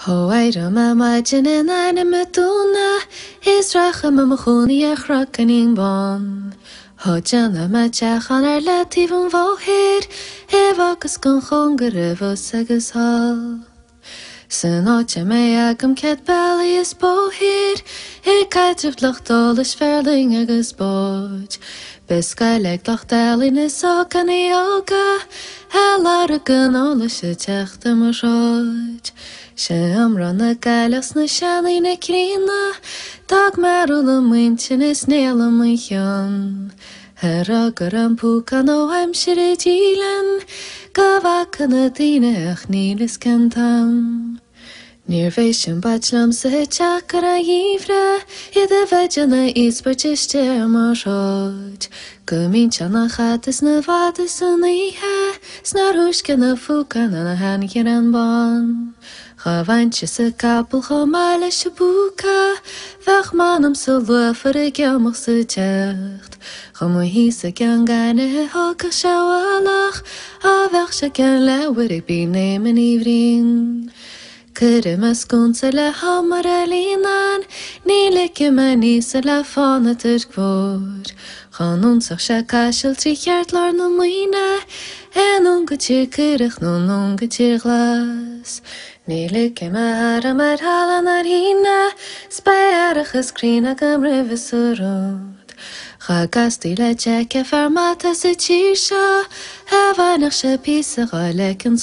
Hoaira ma jinin animatuna Isracha mamachuni achrakening bon Hojana ma chachan lativum vohir Evakas kon hongerevo segas hal Sanoche me agam ket balius bohir Kaitruft lachtolis verling agus boj Beskailek lachtalin is okani yoga Helaragan olish techta maroj Amrana galas na shali na krina Dag marula muintin is nela muion Heragaram puka no am shiridilan Gavaka na dina ach nilis kantam Nirvation bachlam se chakara yivra Ida vajana isparchishte maroj Gumin chana khatis na vadis uniha Snarushka na fuka na han kiran bon Gavantje se kapel gamale shabuka Weg manum se lofer ik jammer se tjecht Gamu hise kan gane hoka shawalach Avach se kan lauwer ik bi nemen ivrin Kere maskun se le hamare linan Nileke mani se le fane terkvor Ganun sig shakashel trichert lar no muine En ongetje kerig non ongetje glas Nileke mahara marhala narina Spajarig geskrina gam revisorot Gagasti le cheke farmata se chisha Havanig she pisa galeken